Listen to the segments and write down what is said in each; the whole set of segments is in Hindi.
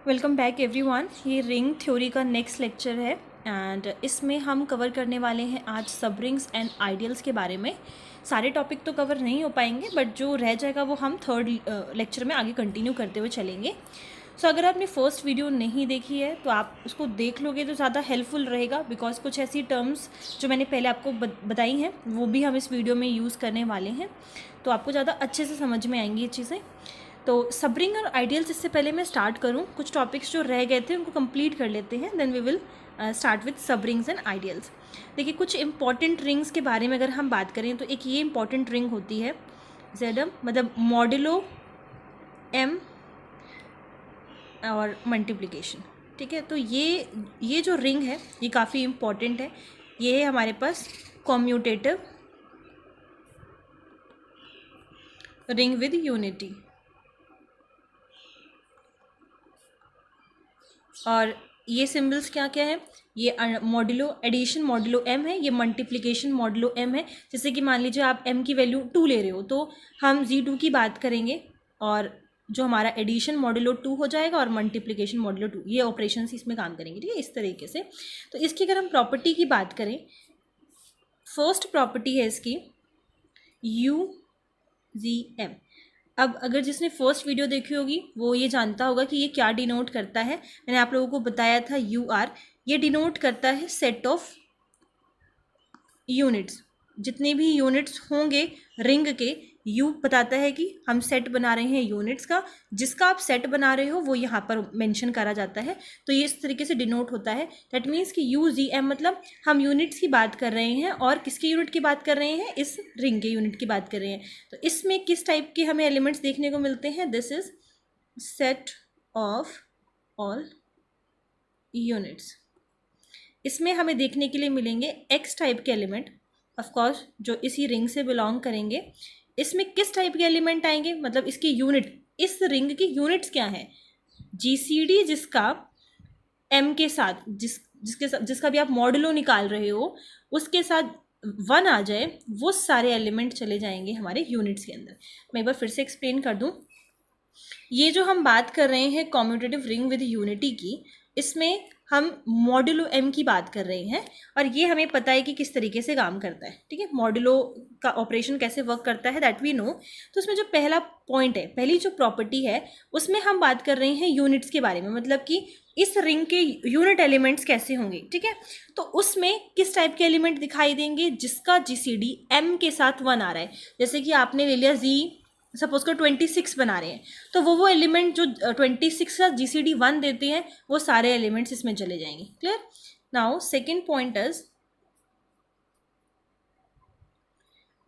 Welcome back everyone. ये रिंग थ्योरी का नेक्स्ट लेक्चर है एंड इसमें हम कवर करने वाले हैं आज सब रिंग्स एंड आइडियल्स के बारे में। सारे टॉपिक तो कवर नहीं हो पाएंगे बट जो रह जाएगा वो हम थर्ड लेक्चर में आगे कंटिन्यू करते हुए चलेंगे। सो अगर आपने फर्स्ट वीडियो नहीं देखी है तो आप उसको देख लोगे तो ज़्यादा हेल्पफुल रहेगा, बिकॉज कुछ ऐसी टर्म्स जो मैंने पहले आपको बताई हैं वो भी हम इस वीडियो में यूज़ करने वाले हैं, तो आपको ज़्यादा अच्छे से समझ में आएंगी ये चीज़ें। तो सब रिंग और आइडियल्स, इससे पहले मैं स्टार्ट करूं, कुछ टॉपिक्स जो रह गए थे उनको कंप्लीट कर लेते हैं, then we will start with sub rings and ideals. देखिए, कुछ इंपॉर्टेंट रिंग्स के बारे में अगर हम बात करें तो एक ये इंपॉर्टेंट रिंग होती है जेडम, मतलब मॉड्यूलो एम और मल्टीप्लिकेशन। ठीक है, तो ये जो रिंग है ये काफ़ी इम्पॉर्टेंट है। ये है हमारे पास कॉम्यूटेटिव रिंग विद यूनिटी, और ये सिंबल्स क्या क्या है, ये मॉड्यूलो एडिशन मॉड्यूलो एम है, ये मल्टीप्लिकेशन मॉड्यूलो एम है। जैसे कि मान लीजिए आप m की वैल्यू 2 ले रहे हो तो हम z2 की बात करेंगे और जो हमारा एडिशन मॉड्यूलो 2 हो जाएगा और मल्टीप्लिकेशन मॉड्यूलो 2, ये ऑपरेशंस इसमें काम करेंगे। ठीक है, इस तरीके से। तो इसकी अगर हम प्रॉपर्टी की बात करें, फर्स्ट प्रॉपर्टी है इसकी UZM। अब अगर जिसने फर्स्ट वीडियो देखी होगी वो ये जानता होगा कि ये क्या डिनोट करता है। मैंने आप लोगों को बताया था UR, ये डिनोट करता है सेट ऑफ यूनिट्स। जितने भी यूनिट्स होंगे रिंग के, U बताता है कि हम सेट बना रहे हैं यूनिट्स का। जिसका आप सेट बना रहे हो वो यहाँ पर मेंशन करा जाता है, तो ये इस तरीके से डिनोट होता है। दैट मीन्स कि UZM मतलब हम यूनिट्स की बात कर रहे हैं, और किसके यूनिट की बात कर रहे हैं, इस रिंग के यूनिट की बात कर रहे हैं। तो इसमें किस टाइप के हमें एलिमेंट्स देखने को मिलते हैं, this is set of all units. इसमें हमें देखने के लिए मिलेंगे X टाइप के एलिमेंट, ऑफकोर्स जो इसी रिंग से बिलोंग करेंगे। इसमें किस टाइप के एलिमेंट आएंगे, मतलब इसके यूनिट, इस रिंग की यूनिट्स क्या हैं, GCD जिसका M के साथ जिसका भी आप मॉड्यूलो निकाल रहे हो उसके साथ 1 आ जाए, वो सारे एलिमेंट चले जाएंगे हमारे यूनिट्स के अंदर। मैं एक बार फिर से एक्सप्लेन कर दूं। ये जो हम बात कर रहे हैं कॉम्यूटेटिव रिंग विद यूनिटी की, इसमें हम मॉड्यूलो M की बात कर रहे हैं, और ये हमें पता है कि किस तरीके से काम करता है। ठीक है, मॉड्यूलो का ऑपरेशन कैसे वर्क करता है, दैट वी नो। तो उसमें जो पहला पॉइंट है, पहली जो प्रॉपर्टी है, उसमें हम बात कर रहे हैं यूनिट्स के बारे में, मतलब कि इस रिंग के यूनिट एलिमेंट्स कैसे होंगे। ठीक है, तो उसमें किस टाइप के एलिमेंट दिखाई देंगे, जिसका GCD M के साथ 1 आ रहा है। जैसे कि आपने ले लिया Z, सपोज को 26 बना रहे हैं, तो वो एलिमेंट जो 26 का GCD 1 देते हैं वो सारे एलिमेंट्स इसमें चले जाएंगे। Clear. Now second point is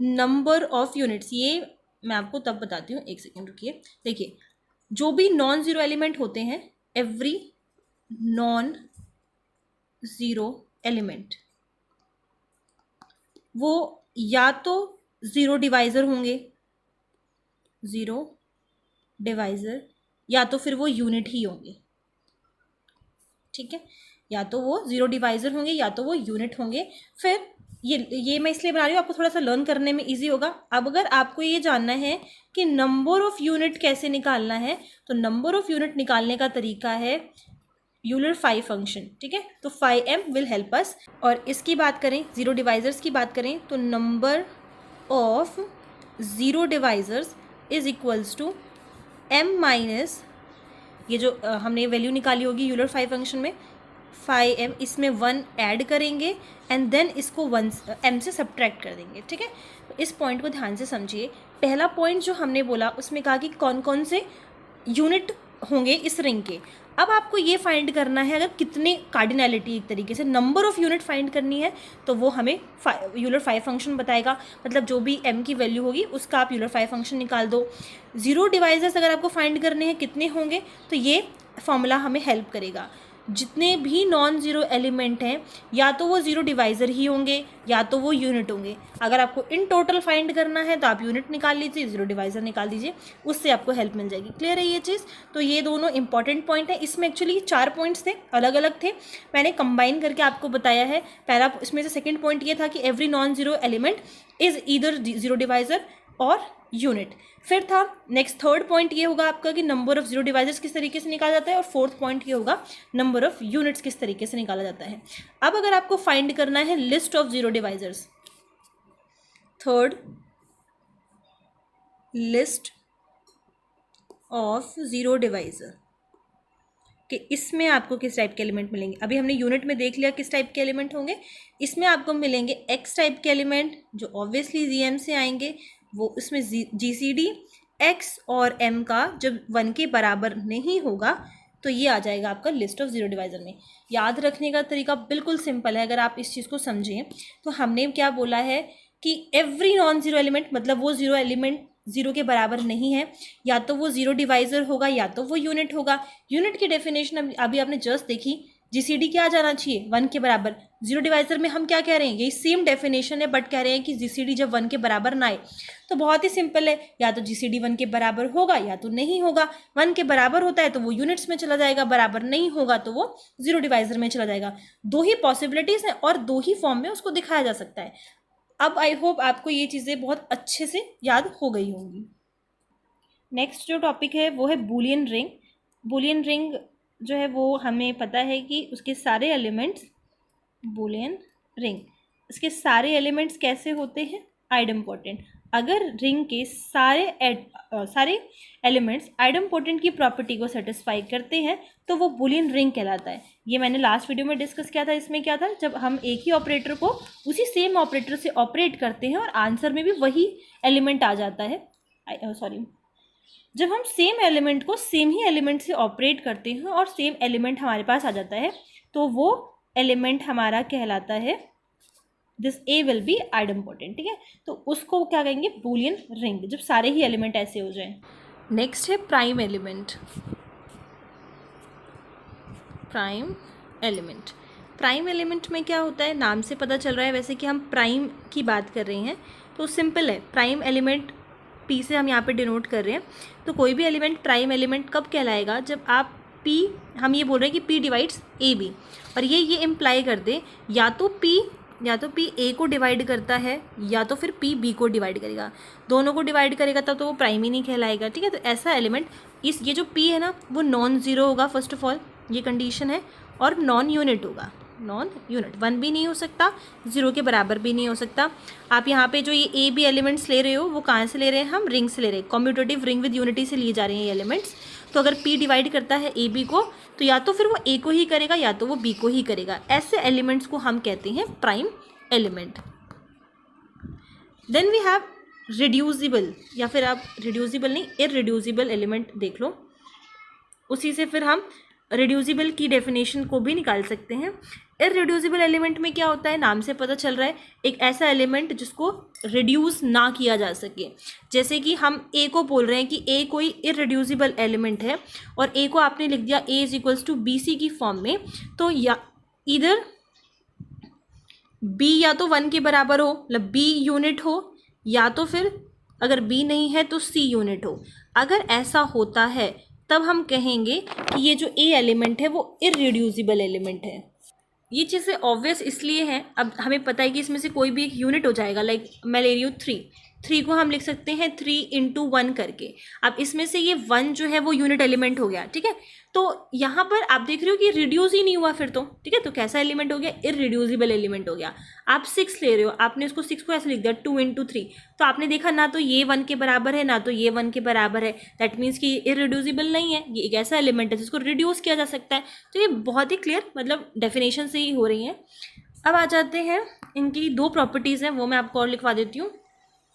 number of units. ये मैं आपको तब बताती हूँ, एक सेकेंड रुकिए। देखिए, जो भी नॉन जीरो एलिमेंट होते हैं, एवरी नॉन जीरो एलिमेंट वो या तो जीरो डिवाइजर होंगे, जीरो डिवाइजर, या तो फिर वो यूनिट ही होंगे। ठीक है, या तो वो जीरो डिवाइजर होंगे या तो वो यूनिट होंगे। फिर ये मैं इसलिए बना रही हूँ, आपको थोड़ा सा लर्न करने में इजी होगा। अब अगर आपको ये जानना है कि नंबर ऑफ यूनिट कैसे निकालना है, तो नंबर ऑफ यूनिट निकालने का तरीका है यूलर फाई फंक्शन। ठीक है, तो phi m will help us. और इसकी बात करें, जीरो डिवाइजर्स की बात करें, तो number of zero divisors is equals to m minus, ये जो हमने वैल्यू निकाली होगी यूलर फाई फंक्शन में, फाई m, इसमें 1 ऐड करेंगे एंड देन इसको 1 m से सब्ट्रैक्ट कर देंगे। ठीक है, तो इस पॉइंट को ध्यान से समझिए। पहला पॉइंट जो हमने बोला उसमें कहा कि कौन कौन से यूनिट होंगे इस रिंग के। अब आपको ये फाइंड करना है, अगर कितने कार्डिनैलिटी, एक तरीके से नंबर ऑफ यूनिट फाइंड करनी है, तो वो हमें यूलर फाई फंक्शन बताएगा। मतलब जो भी m की वैल्यू होगी उसका आप यूलर फाई फंक्शन निकाल दो। जीरो डिवाइजर्स अगर आपको फाइंड करने हैं कितने होंगे, तो ये फॉर्मूला हमें हेल्प करेगा। जितने भी नॉन ज़ीरो एलिमेंट हैं, या तो वो ज़ीरो डिवाइज़र ही होंगे या तो वो यूनिट होंगे। अगर आपको इन टोटल फाइंड करना है तो आप यूनिट निकाल लीजिए, ज़ीरो डिवाइज़र निकाल दीजिए, उससे आपको हेल्प मिल जाएगी। क्लियर है ये चीज़। तो ये दोनों इंपॉर्टेंट पॉइंट है। इसमें एक्चुअली 4 पॉइंट्स थे, अलग अलग थे, मैंने कंबाइन करके आपको बताया है। पहला इसमें से सेकेंड पॉइंट ये था कि every non zero element is either zero divisor और यूनिट। फिर था नेक्स्ट थर्ड पॉइंट ये होगा आपका कि नंबर ऑफ जीरो डिवाइजर्स किस तरीके से निकाला जाता है, और फोर्थ पॉइंट ये होगा नंबर ऑफ यूनिट्स किस तरीके से निकाला जाता है। अब अगर आपको फाइंड करना है list of zero divisors, third list of zero divisor कि इसमें आपको किस टाइप के एलिमेंट मिलेंगे। अभी हमने यूनिट में देख लिया किस टाइप के एलिमेंट होंगे, इसमें आपको मिलेंगे एक्स टाइप के एलिमेंट जो ऑब्वियसली जीएम से आएंगे, वो इसमें जीसीडी एक्स और एम का जब 1 के बराबर नहीं होगा तो ये आ जाएगा आपका लिस्ट ऑफ जीरो डिवाइजर में। याद रखने का तरीका बिल्कुल सिंपल है, अगर आप इस चीज़ को समझें तो हमने क्या बोला है कि एवरी नॉन जीरो एलिमेंट, मतलब वो जीरो एलिमेंट जीरो के बराबर नहीं है, या तो वो जीरो डिवाइजर होगा या तो वो यूनिट होगा। यूनिट की डेफिनेशन अभी आपने जस्ट देखी, जीसीडी क्या जाना चाहिए 1 के बराबर। जीरो डिवाइजर में हम क्या कह रहे हैं, यही सेम डेफिनेशन है, बट कह रहे हैं कि जीसीडी जब 1 के बराबर ना आए तो बहुत ही सिंपल है, या तो जीसीडी 1 के बराबर होगा या तो नहीं होगा। 1 के बराबर होता है तो वो यूनिट्स में चला जाएगा, बराबर नहीं होगा तो वो जीरो डिवाइजर में चला जाएगा। दो ही पॉसिबिलिटीज़ हैं और दो ही फॉर्म में उसको दिखाया जा सकता है। अब आई होप आपको ये चीज़ें बहुत अच्छे से याद हो गई होंगी। नेक्स्ट जो टॉपिक है वो है बूलियन रिंग। बूलियन रिंग जो है वो हमें पता है कि उसके सारे एलिमेंट्स, बूलियन रिंग इसके सारे एलिमेंट्स कैसे होते हैं, आइडेम्पोटेंट। अगर रिंग के सारे एलिमेंट्स आइडेम्पोटेंट की प्रॉपर्टी को सेटिस्फाई करते हैं तो वो बूलियन रिंग कहलाता है। ये मैंने लास्ट वीडियो में डिस्कस किया था। इसमें क्या था, जब हम एक ही ऑपरेटर को उसी सेम ऑपरेटर से ऑपरेट करते हैं और आंसर में भी वही एलिमेंट आ जाता है, जब हम सेम एलिमेंट को सेम ही एलिमेंट से ऑपरेट करते हैं और सेम एलिमेंट हमारे पास आ जाता है तो वो एलिमेंट हमारा कहलाता है, this A will be idempotent. ठीक है, तो उसको क्या कहेंगे, बूलियन रिंग, जब सारे ही एलिमेंट ऐसे हो जाएं। नेक्स्ट है prime element. Prime element, prime element में क्या होता है, नाम से पता चल रहा है वैसे कि हम प्राइम की बात कर रहे हैं, तो सिंपल है। प्राइम एलिमेंट पी से हम यहाँ पे डिनोट कर रहे हैं, तो कोई भी एलिमेंट प्राइम एलिमेंट कब कहलाएगा, जब आप पी, हम ये बोल रहे हैं कि पी डिवाइड्स ए बी, और ये इम्प्लाई कर दे या तो पी ए को डिवाइड करता है या तो फिर पी बी को डिवाइड करेगा। दोनों को डिवाइड करेगा तब तो वो प्राइम ही नहीं कहलाएगा। ठीक है, तो ऐसा एलिमेंट, ये जो पी है ना वो नॉन ज़ीरो होगा, फर्स्ट ऑफ ऑल ये कंडीशन है, और नॉन यूनिट होगा। नॉन यूनिट 1 भी नहीं हो सकता, 0 के बराबर भी नहीं हो सकता। आप यहाँ पे जो ये ए बी एलिमेंट्स ले रहे हो वो कहाँ से ले रहे हैं, हम रिंग से ले रहे हैं, कॉम्यूटेटिव रिंग विद यूनिटी से लिए जा रहे हैं ये एलिमेंट्स। तो अगर पी डिवाइड करता है ए बी को तो या तो फिर वो ए को ही करेगा या तो वो बी को ही करेगा। ऐसे एलिमेंट्स को हम कहते हैं prime element. Then we have reducible, या फिर आप रिड्यूसिबल नहीं, इररिड्यूसिबल एलिमेंट देख लो, उसी से फिर हम रिड्यूसिबल की डेफिनेशन को भी निकाल सकते हैं। इररिड्यूसिबल एलिमेंट में क्या होता है, नाम से पता चल रहा है, एक ऐसा एलिमेंट जिसको रिड्यूस ना किया जा सके। जैसे कि हम ए को बोल रहे हैं कि ए कोई इररिड्यूसिबल एलिमेंट है और ए को आपने लिख दिया A is equals to B C की फॉर्म में, तो या इधर बी या तो 1 के बराबर हो, मतलब बी यूनिट हो, या तो फिर अगर बी नहीं है तो सी यूनिट हो। अगर ऐसा होता है तब हम कहेंगे कि ये जो ए एलिमेंट है वो इररिड्यूसिबल एलिमेंट है। ये चीज़ें ऑब्वियस इसलिए हैं, अब हमें पता है कि इसमें से कोई भी एक यूनिट हो जाएगा। लाइक मैं ले रही हूँ 3 को हम लिख सकते हैं 3 × 1 करके। अब इसमें से ये 1 जो है वो यूनिट एलिमेंट हो गया। ठीक है, तो यहाँ पर आप देख रहे हो कि रिड्यूस ही नहीं हुआ फिर तो। ठीक है, तो कैसा एलिमेंट हो गया, इररिड्यूसिबल एलिमेंट हो गया। आप 6 ले रहे हो, आपने उसको 6 को ऐसे लिख दिया 2 × 3, तो आपने देखा ना तो ये 1 के बराबर है ना तो ये 1 के बराबर है, दैट मीन्स कि ये इररिड्यूसिबल नहीं है, ये एक ऐसा एलिमेंट है जिसको रिड्यूस किया जा सकता है। तो ये बहुत ही क्लियर, मतलब डेफिनेशन से ही हो रही है। अब आ जाते हैं इनकी 2 प्रॉपर्टीज़ हैं, वो मैं आपको और लिखवा देती हूँ।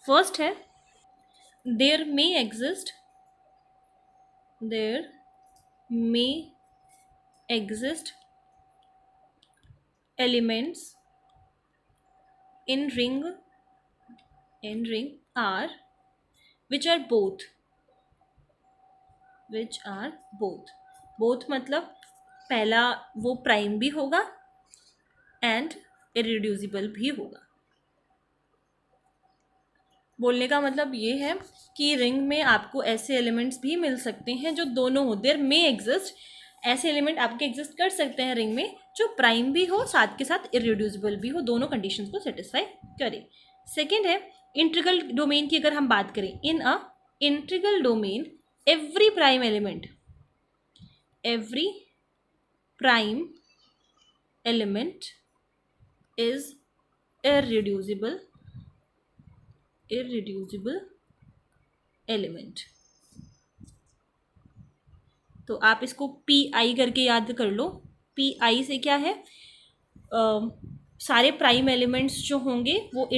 फर्स्ट है there may exist elements in ring are which are both मतलब पहला वो प्राइम भी होगा एंड इररिड्यूसिबल भी होगा। बोलने का मतलब ये है कि रिंग में आपको ऐसे एलिमेंट्स भी मिल सकते हैं जो दोनों हो, देयर मे एग्जिस्ट, ऐसे एलिमेंट आपके एग्जिस्ट कर सकते हैं रिंग में जो प्राइम भी हो साथ के साथ इररिड्यूसिबल भी हो, दोनों कंडीशंस को सेटिस्फाई करे। सेकंड है इंटीग्रल डोमेन की अगर हम बात करें, in a integral domain every prime element is irreducible element. तो आप इसको पी आई करके याद कर लो। पी आई से क्या है, सारे प्राइम एलिमेंट्स जो होंगे वो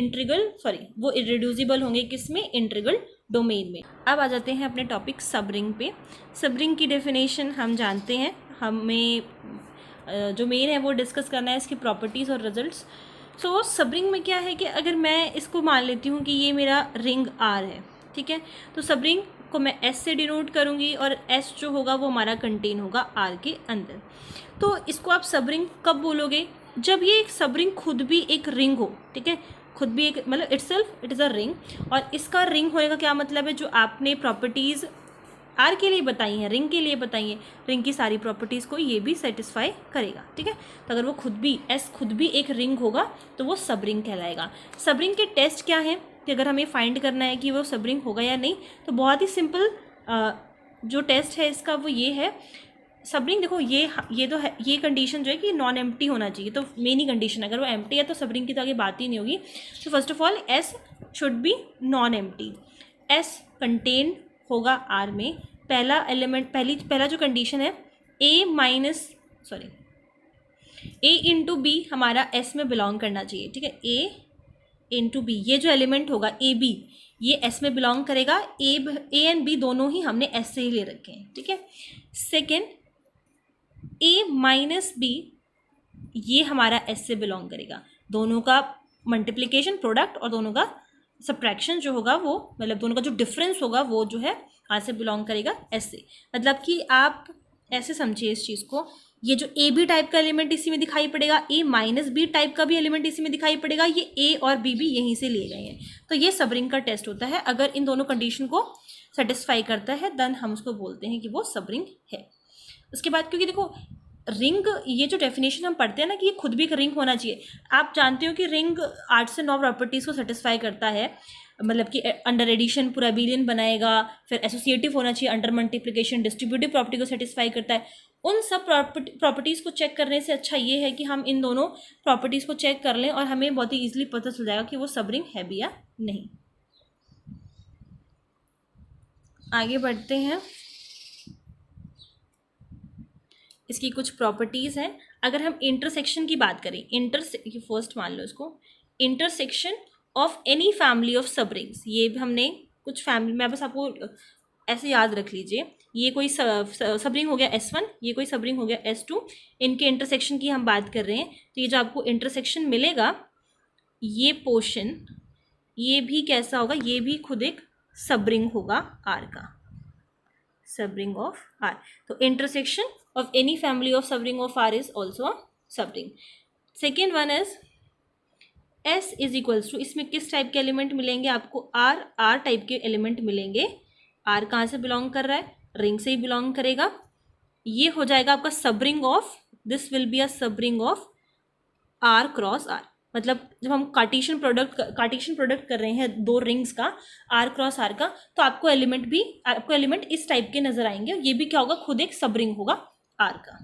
वो इरेड्यूसिबल होंगे, किसमें, इंटीग्रल डोमेन में। अब आ जाते हैं अपने टॉपिक सब रिंग पे। सब रिंग की डेफिनेशन हम जानते हैं, हमें जो मेन है वो डिस्कस करना है इसकी प्रॉपर्टीज़ और रिजल्ट्स। सो सब रिंग में क्या है कि अगर मैं इसको मान लेती हूँ कि ये मेरा रिंग आर है, ठीक है, तो सब रिंग को मैं एस से डिनोट करूँगी और एस जो होगा वो हमारा कंटेन होगा आर के अंदर। तो इसको आप सब रिंग कब बोलोगे, जब ये एक सब रिंग खुद भी एक रिंग हो, ठीक है, खुद भी एक मतलब itself it is a ring. और इसका रिंग होने का क्या मतलब है, जो आपने प्रॉपर्टीज़ आर के लिए बताई हैं, रिंग के लिए बताई हैं, रिंग की सारी प्रॉपर्टीज़ को ये भी सेटिस्फाई करेगा, ठीक है। तो अगर वो खुद भी एक रिंग होगा तो वो सब रिंग कहलाएगा। सब रिंग के टेस्ट क्या हैं कि अगर हमें फाइंड करना है कि वो सब रिंग होगा या नहीं, तो बहुत ही सिंपल जो टेस्ट है इसका वो ये है। सब रिंग देखो, ये तो है, ये कंडीशन जो है कि नॉन एम्प्टी होना चाहिए, तो मेन ही कंडीशन, अगर वो एम्प्टी है तो सब रिंग की तो आगे बात ही नहीं होगी। तो first of all S should be non empty, S contain होगा आर में। पहला एलिमेंट, पहला जो कंडीशन है ए इंटू बी हमारा एस में बिलोंग करना चाहिए, ठीक है। ए इंटू बी, ये जो एलिमेंट होगा ए बी, ये एस में बिलोंग करेगा। ए एंड बी दोनों ही हमने एस से ही ले रखे हैं, ठीक है। सेकेंड, ए माइनस बी, ये हमारा एस से बिलोंग करेगा। दोनों का मल्टीप्लिकेशन प्रोडक्ट और दोनों का सब्ट्रैक्शन जो होगा वो, मतलब दोनों का जो डिफरेंस होगा वो जो है आर से बिलोंग करेगा एस से। मतलब कि आप ऐसे समझिए इस चीज़ को, ये जो ए बी टाइप का एलिमेंट इसी में दिखाई पड़ेगा, ए माइनस बी टाइप का भी एलिमेंट इसी में दिखाई पड़ेगा, ये ए और बी भी यहीं से लिए गए हैं। तो ये सब रिंग का टेस्ट होता है, अगर इन दोनों कंडीशन को सेटिस्फाई करता है देन हम उसको बोलते हैं कि वो सब रिंग है। उसके बाद क्योंकि देखो रिंग, ये जो डेफिनेशन हम पढ़ते हैं ना कि ये खुद भी एक रिंग होना चाहिए, आप जानते हो कि रिंग 8 से 9 प्रॉपर्टीज़ को सेटिस्फाई करता है। मतलब कि अंडर एडिशन पूरा बिलियन बनाएगा, फिर एसोसिएटिव होना चाहिए, अंडर मल्टीप्लिकेशन डिस्ट्रीब्यूटिव प्रॉपर्टी को सेटिस्फाई करता है। उन सब प्रॉपर्टीज़ को चेक करने से अच्छा ये है कि हम इन दोनों प्रॉपर्टीज़ को चेक कर लें और हमें बहुत ही ईजिली पता चल जाएगा कि वो सब रिंग है भी या नहीं। आगे बढ़ते हैं, इसकी कुछ प्रॉपर्टीज़ हैं। अगर हम इंटरसेक्शन की बात करें, फर्स्ट मान लो इसको, intersection of any family of सब रिंग्स, ये भी हमने कुछ फैमिली में, बस आपको ऐसे याद रख लीजिए, ये कोई सब रिंग हो गया S1, ये कोई सब रिंग हो गया S2, इनके इंटरसेक्शन की हम बात कर रहे हैं। तो ये जो आपको इंटरसेक्शन मिलेगा, ये पोर्शन, ये भी कैसा होगा, ये भी खुद एक सब रिंग होगा आर का, सब रिंग ऑफ आर। तो intersection of any family of subring of R is also a subring. Second one is S is equals to, इसमें किस टाइप के एलिमेंट मिलेंगे आपको, R टाइप के एलिमेंट मिलेंगे। R कहाँ से बिलोंग कर रहा है, रिंग से ही बिलोंग करेगा। ये हो जाएगा आपका subring of, this will be a subring of R cross R। मतलब जब हम कार्टेशियन प्रोडक्ट कर रहे हैं दो रिंग्स का, R क्रॉस R का, तो आपको एलिमेंट इस टाइप के नजर आएंगे। ये भी क्या होगा, खुद एक सबरिंग होगा आर का।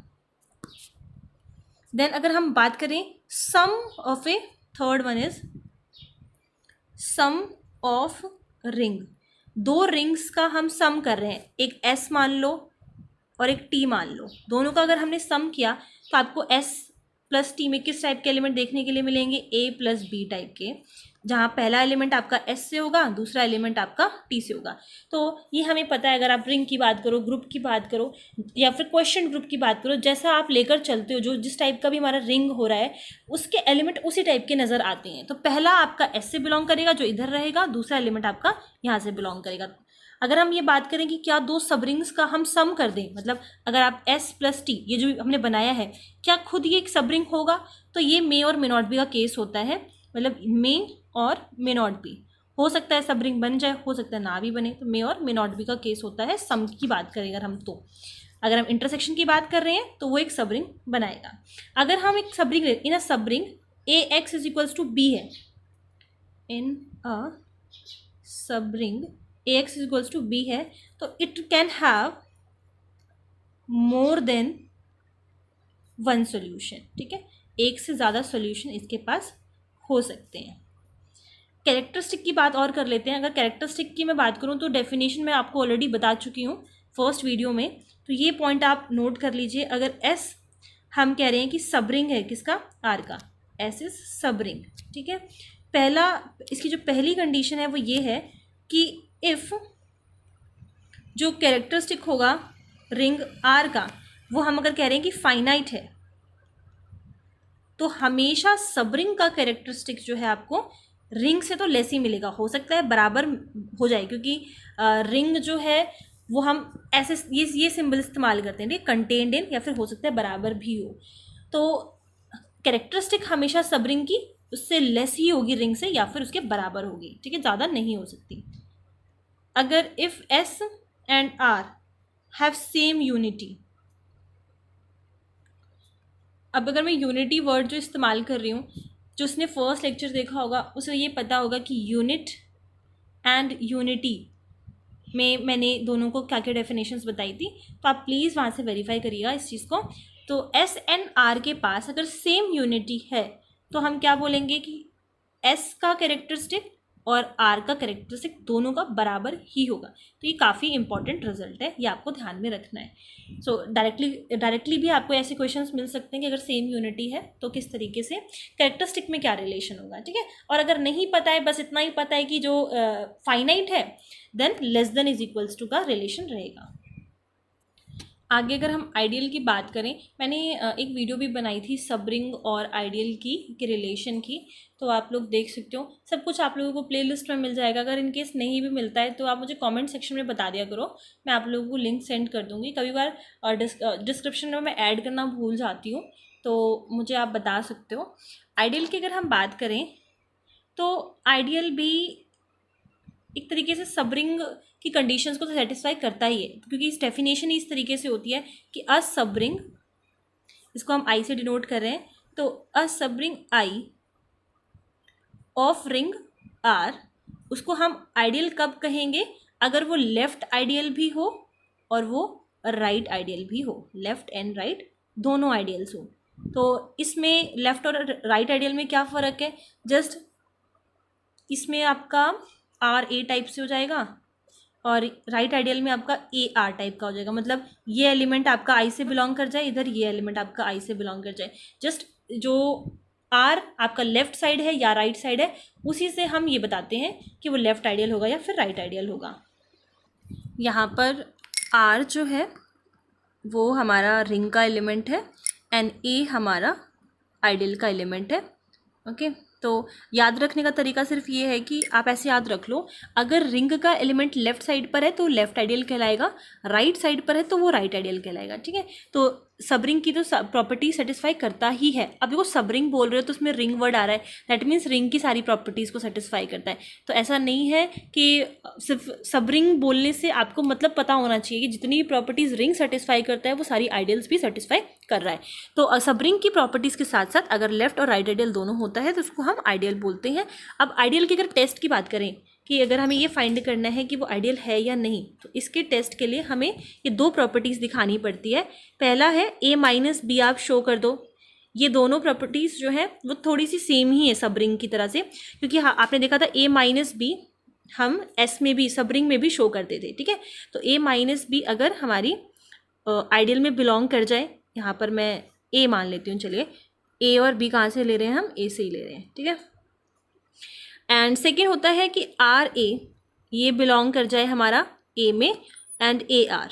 देन अगर हम बात करें sum of A, third one is sum of ring. दो रिंग्स का हम सम कर रहे हैं, एक एस मान लो और एक टी मान लो, दोनों का अगर हमने सम किया तो आपको एस प्लस टी में किस टाइप के एलिमेंट देखने के लिए मिलेंगे, ए प्लस बी टाइप के, जहाँ पहला एलिमेंट आपका एस से होगा, दूसरा एलिमेंट आपका टी से होगा। तो ये हमें पता है, अगर आप रिंग की बात करो, ग्रुप की बात करो या फिर क्वेश्चन ग्रुप की बात करो, जैसा आप लेकर चलते हो, जो जिस टाइप का भी हमारा रिंग हो रहा है उसके एलिमेंट उसी टाइप के नज़र आते हैं। तो पहला आपका एस से बिलोंग करेगा जो इधर रहेगा, दूसरा एलिमेंट आपका यहाँ से बिलोंग करेगा। अगर हम ये बात करें कि क्या दो सब रिंग्स का हम सम कर दें, मतलब अगर आप एस प्लस टी ये जो हमने बनाया है, क्या खुद ये एक सब रिंग होगा, तो ये मे और मे नॉट बी का केस होता है। मतलब मे और मे नॉट बी हो सकता है सब रिंग बन जाए, हो सकता है ना भी बने, तो मे और मे नॉट बी का केस होता है सम की बात करें अगर हम। तो अगर हम इंटरसेक्शन की बात कर रहे हैं तो वो एक सब रिंग बनाएगा। अगर हम एक सब ring in a sub ring a x is equals to b है, in a sub ring Ax equals to B है, तो it can have more than one solution, ठीक है, एक से ज़्यादा सोल्यूशन इसके पास हो सकते हैं। कैरेक्टरिस्टिक की बात और कर लेते हैं। अगर कैरेक्टरिस्टिक की मैं बात करूं तो डेफिनेशन मैं आपको ऑलरेडी बता चुकी हूं फर्स्ट वीडियो में, तो ये पॉइंट आप नोट कर लीजिए। अगर एस हम कह रहे हैं कि सबरिंग है किसका, आर का, एस इज सबरिंग, ठीक है। पहला, इसकी जो पहली कंडीशन है वो ये है कि इफ़ जो कैरेक्टरिस्टिक होगा रिंग आर का, वो हम अगर कह रहे हैं कि फाइनाइट है, तो हमेशा सबरिंग का कैरेक्टरिस्टिक जो है आपको रिंग से तो लेस ही मिलेगा। हो सकता है बराबर हो जाए, क्योंकि रिंग जो है वो हम ऐसे ये सिंबल इस्तेमाल करते हैं, ठीक, कंटेन्ड इन, या फिर हो सकता है बराबर भी हो। तो कैरेक्टरिस्टिक हमेशा सबरिंग की उससे लेस ही होगी रिंग से, या फिर उसके बराबर होगी, ठीक है, ज़्यादा नहीं हो सकती। अगर if S and R have same unity, अब अगर मैं यूनिटी वर्ड जो इस्तेमाल कर रही हूँ, जो उसने फर्स्ट लेक्चर देखा होगा उसे ये पता होगा कि यूनिट एंड यूनिटी में मैंने दोनों को क्या क्या डेफिनेशंस बताई थी, तो आप प्लीज़ वहाँ से वेरीफाई करिएगा इस चीज़ को। तो एस एंड आर के पास अगर सेम यूनिटी है तो हम क्या बोलेंगे कि एस का कैरेक्टरिस्टिक और आर का कैरेक्टरिस्टिक दोनों का बराबर ही होगा। तो ये काफ़ी इंपॉर्टेंट रिजल्ट है, ये आपको ध्यान में रखना है। सो डायरेक्टली भी आपको ऐसे क्वेश्चंस मिल सकते हैं कि अगर सेम यूनिटी है तो किस तरीके से कैरेक्टरिस्टिक में क्या रिलेशन होगा, ठीक है। और अगर नहीं पता है, बस इतना ही पता है कि जो फाइनाइट है, then less than is equals to का रिलेशन रहेगा। आगे अगर हम आइडियल की बात करें, मैंने एक वीडियो भी बनाई थी सबरिंग और आइडियल की रिलेशन की, तो आप लोग देख सकते हो। सब कुछ आप लोगों को प्लेलिस्ट में मिल जाएगा। अगर इनकेस नहीं भी मिलता है तो आप मुझे कमेंट सेक्शन में बता दिया करो, मैं आप लोगों को लिंक सेंड कर दूँगी। कभी बार डिस्क्रिप्शन में मैं ऐड करना भूल जाती हूँ, तो मुझे आप बता सकते हो। आइडियल की अगर हम बात करें तो आइडियल भी एक तरीके से सबरिंग की कंडीशंस को तो सेटिस्फाई करता ही है, क्योंकि इस डेफिनेशन ही इस तरीके से होती है कि अ सबरिंग, इसको हम आई से डिनोट कर रहे हैं, तो a subring I of ring R, उसको हम आइडियल कब कहेंगे, अगर वो लेफ्ट आइडियल भी हो और वो राइट आइडियल भी हो, लेफ्ट एंड राइट दोनों आइडियल्स हो। तो इसमें लेफ्ट और राइट आइडियल में क्या फ़र्क है, जस्ट इसमें आपका आर ए टाइप से हो जाएगा और राइट आइडियल में आपका ए आर टाइप का हो जाएगा। मतलब ये एलिमेंट आपका आई से बिलोंग कर जाए, इधर ये एलिमेंट आपका आई से बिलोंग कर जाए। जस्ट जो आर आपका लेफ्ट साइड है या राइट साइड है, उसी से हम ये बताते हैं कि वो लेफ्ट आइडियल होगा या फिर राइट आइडियल होगा। यहाँ पर आर जो है वो हमारा रिंग का एलिमेंट है एंड ए हमारा आइडियल का एलिमेंट है। ओके, तो याद रखने का तरीका सिर्फ ये है कि आप ऐसे याद रख लो, अगर रिंग का एलिमेंट लेफ्ट साइड पर है तो लेफ्ट आइडियल कहलाएगा, राइट साइड पर है तो वो राइट आइडियल कहलाएगा, ठीक है। तो सबरिंग की तो प्रॉपर्टी सेटिस्फाई करता ही है। अब देखो सबरिंग बोल रहे हो तो उसमें रिंग वर्ड आ रहा है, दैट मीन्स रिंग की सारी प्रॉपर्टीज़ को सेटिस्फाई करता है। तो ऐसा नहीं है कि सिर्फ सबरिंग बोलने से आपको मतलब पता होना चाहिए कि जितनी भी प्रॉपर्टीज़ रिंग सेटिस्फाई करता है वो सारी आइडियल्स भी सेटिस्फाई कर रहा है। तो सबरिंग की प्रॉपर्टीज़ के साथ साथ अगर लेफ्ट और राइट आइडियल दोनों होता है तो उसको हम आइडियल बोलते हैं। अब आइडियल की अगर टेस्ट की बात करें कि अगर हमें ये फाइंड करना है कि वो आइडियल है या नहीं, तो इसके टेस्ट के लिए हमें ये दो प्रॉपर्टीज़ दिखानी पड़ती है। पहला है ए माइनस बी, आप शो कर दो। ये दोनों प्रॉपर्टीज़ जो है वो थोड़ी सी सेम ही है सबरिंग की तरह से, क्योंकि हाँ आपने देखा था ए माइनस बी हम एस में भी सबरिंग में भी शो करते थे, ठीक है। तो ए माइनस बी अगर हमारी आइडियल में बिलोंग कर जाए, यहाँ पर मैं ए मान लेती हूँ, चलिए ए और बी कहाँ से ले रहे हैं, हम ए से ही ले रहे हैं, ठीक है। एंड सेकेंड होता है कि आर ए ये बिलोंग कर जाए हमारा ए में एंड ए आर,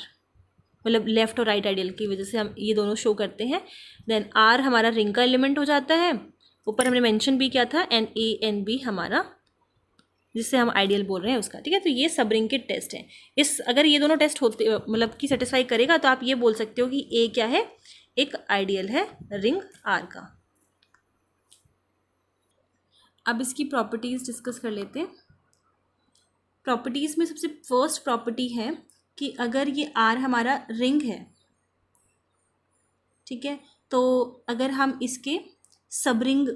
मतलब लेफ्ट और राइट आइडियल की वजह से हम ये दोनों शो करते हैं। देन आर हमारा रिंग का एलिमेंट हो जाता है, ऊपर हमने मेंशन भी किया था, एंड ए एंड बी हमारा जिससे हम आइडियल बोल रहे हैं उसका, ठीक है। तो ये सबरिंग के टेस्ट हैं। इस अगर ये दोनों टेस्ट होते मतलब कि सेटिस्फाई करेगा तो आप ये बोल सकते हो कि ए क्या है, एक आइडियल है रिंग आर का। अब इसकी प्रॉपर्टीज़ डिस्कस कर लेते हैं। प्रॉपर्टीज़ में सबसे फर्स्ट प्रॉपर्टी है कि अगर ये आर हमारा रिंग है, ठीक है, तो अगर हम इसके सबरिंग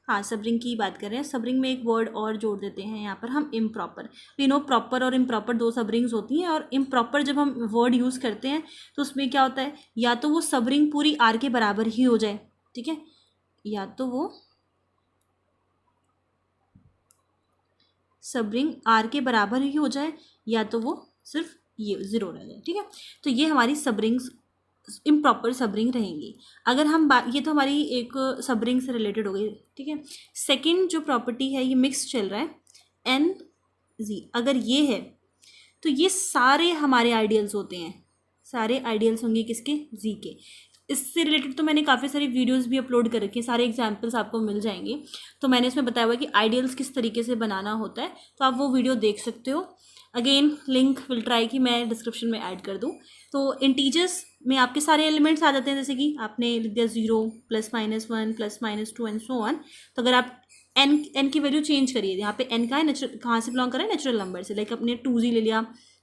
हाँ, सबरिंग की बात कर रहे हैं। सबरिंग में एक वर्ड और जोड़ देते हैं यहाँ पर हम, इम्प्रॉपर। वी नो प्रॉपर और इम्प्रॉपर दो सबरिंग्स होती हैं, और इम्प्रॉपर जब हम वर्ड यूज़ करते हैं तो उसमें क्या होता है, या तो वो सबरिंग पूरी आर के बराबर ही हो जाए, ठीक है, या तो वो सबरिंग आर के बराबर ही हो जाए, या तो वो सिर्फ ये 0 रह जाए, ठीक है। तो ये हमारी सबरिंग्स इम्प्रॉपर सबरिंग रहेंगी। अगर हम ये तो हमारी एक सबरिंग से रिलेटेड हो गई, ठीक है। सेकंड जो प्रॉपर्टी है, ये मिक्स चल रहा है, एन जी, अगर ये है तो ये सारे हमारे आइडियल्स होते हैं, सारे आइडियल्स होंगे किसके, जी के। इससे रिलेटेड तो मैंने काफ़ी सारी वीडियोस भी अपलोड कर रखी हैं, सारे एग्जांपल्स आपको मिल जाएंगे। तो मैंने इसमें बताया हुआ है कि आइडियल्स किस तरीके से बनाना होता है, तो आप वो वीडियो देख सकते हो। अगेन लिंक विल ट्राई कि मैं डिस्क्रिप्शन में ऐड कर दूँ। तो इंटीजर्स में आपके सारे एलिमेंट्स आ जाते हैं, जैसे कि आपने लिख दिया 0 +-1 +-2 एंड सो ऑन। तो अगर आप एन की वैल्यू चेंज करिए, यहाँ पे एन का है नेचुरल, कहाँ से बिलोंग कर रहा है, नेचुरल नंबर से, लाइक अपने 2z ले लिया,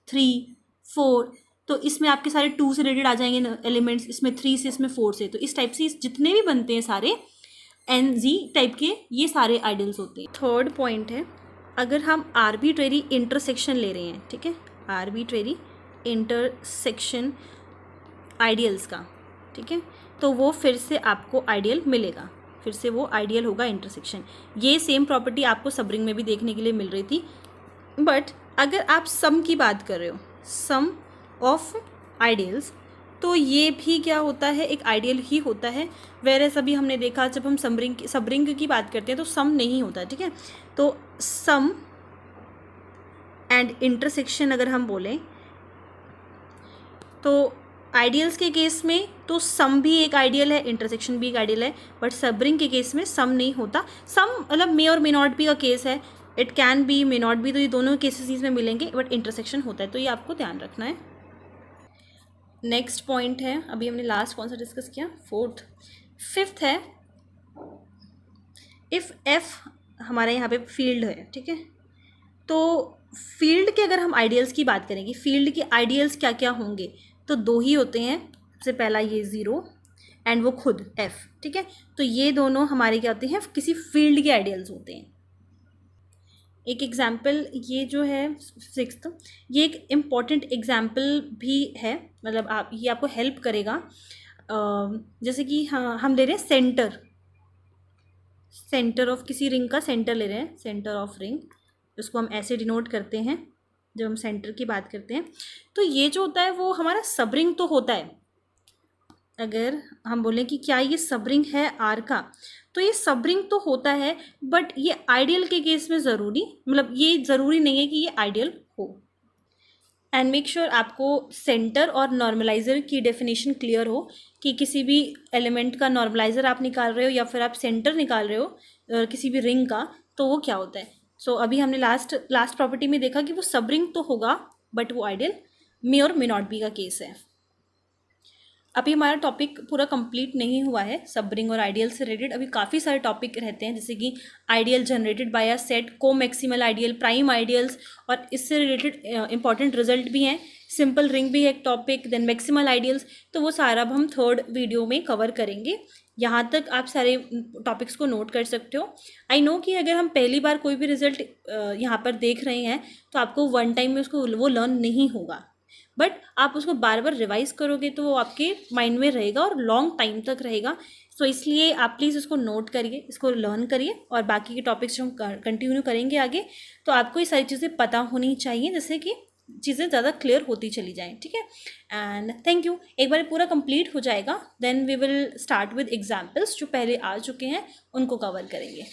3, 4, तो इसमें आपके सारे 2 से रिलेटेड आ जाएंगे एलिमेंट्स, इसमें 3 से, इसमें 4 से। तो इस टाइप से जितने भी बनते हैं सारे एन जी टाइप के, ये सारे आइडियल्स होते हैं। थर्ड पॉइंट है, अगर हम आर्बिट्रेरी इंटरसेक्शन ले रहे हैं, ठीक है, आर्बिट्रेरी इंटरसेक्शन आइडियल्स का, ठीक है, तो वो फिर से आपको आइडियल मिलेगा, फिर से वो आइडियल होगा इंटरसेक्शन। ये सेम प्रॉपर्टी आपको सबरिंग में भी देखने के लिए मिल रही थी। बट अगर आप सम की बात कर रहे हो, सम ऑफ आइडियल्स, तो ये भी क्या होता है, एक आइडियल ही होता है। वेरएज़ अभी हमने देखा जब हम सबरिंग की बात करते हैं तो सम नहीं होता, ठीक है। तो सम एंड इंटरसेक्शन अगर हम बोलें तो आइडियल्स के केस में तो सम भी एक आइडियल है, इंटरसेक्शन भी एक आइडियल है, बट सबरिंग के केस में सम नहीं होता। सम मतलब मे और मे नॉट बी का केस है, it can be, may not be, तो ये दोनों केसेस इसमें मिलेंगे, बट इंटरसेक्शन होता है, तो ये आपको ध्यान रखना है। नेक्स्ट पॉइंट है, अभी हमने लास्ट कौन सा डिस्कस किया, फोर्थ। फिफ्थ है, इफ़ एफ हमारे यहाँ पे फील्ड है, ठीक है, तो फील्ड के अगर हम आइडियल्स की बात करेंगे, फील्ड के आइडियल्स क्या क्या होंगे, तो दो ही होते हैं। सबसे पहला ये 0 एंड वो खुद f, ठीक है। तो ये दोनों हमारे क्या होते हैं, किसी फील्ड के आइडियल्स होते हैं। एक एग्जाम्पल ये जो है 6th, ये एक इम्पॉर्टेंट एग्जाम्पल भी है, मतलब आप ये आपको हेल्प करेगा। जैसे कि हाँ, हम ले रहे हैं सेंटर ऑफ किसी रिंग का सेंटर ले रहे हैं, सेंटर ऑफ रिंग, उसको हम ऐसे डिनोट करते हैं जब हम सेंटर की बात करते हैं। तो ये जो होता है वो हमारा सबरिंग तो होता है। अगर हम बोलें कि क्या ये सबरिंग है आर का, तो ये सबरिंग तो होता है, बट ये आइडियल के केस में ज़रूरी, मतलब ये ज़रूरी नहीं है कि ये आइडियल हो। एंड मेक श्योर आपको सेंटर और नॉर्मलाइज़र की डेफिनेशन क्लियर हो कि किसी भी एलिमेंट का नॉर्मलाइज़र आप निकाल रहे हो या फिर आप सेंटर निकाल रहे हो किसी भी रिंग का, तो वो क्या होता है। सो अभी हमने लास्ट प्रॉपर्टी में देखा कि वो सबरिंग तो होगा, बट वो आइडियल मे और मे नॉट बी का केस है। अभी हमारा टॉपिक पूरा कंप्लीट नहीं हुआ है सबरिंग और आइडियल से रिलेटेड, अभी काफ़ी सारे टॉपिक रहते हैं, जैसे कि ideal generated by a set, को मैक्सिमल आइडियल, प्राइम आइडियल्स, और इससे रिलेटेड इंपॉर्टेंट रिजल्ट भी हैं। सिंपल रिंग भी है एक टॉपिक, देन मैक्सिमल आइडियल्स, तो वो सारा अब हम थर्ड वीडियो में कवर करेंगे। यहाँ तक आप सारे टॉपिक्स को नोट कर सकते हो। आई नो कि अगर हम पहली बार कोई भी रिजल्ट यहाँ पर देख रहे हैं तो आपको वन टाइम में उसको वो लर्न नहीं होगा, बट आप उसको बार बार रिवाइज करोगे तो वो आपके माइंड में रहेगा और लॉन्ग टाइम तक रहेगा। सो इसलिए आप प्लीज़ इसको नोट करिए, इसको लर्न करिए, और बाकी के टॉपिक्स जो हम कंटिन्यू करेंगे आगे, तो आपको ये सारी चीज़ें पता होनी चाहिए, जैसे कि चीज़ें ज़्यादा क्लियर होती चली जाएँ, ठीक है। And thank you. एक बार पूरा कंप्लीट हो जाएगा, then we will start with examples, जो पहले आ चुके हैं उनको कवर करेंगे।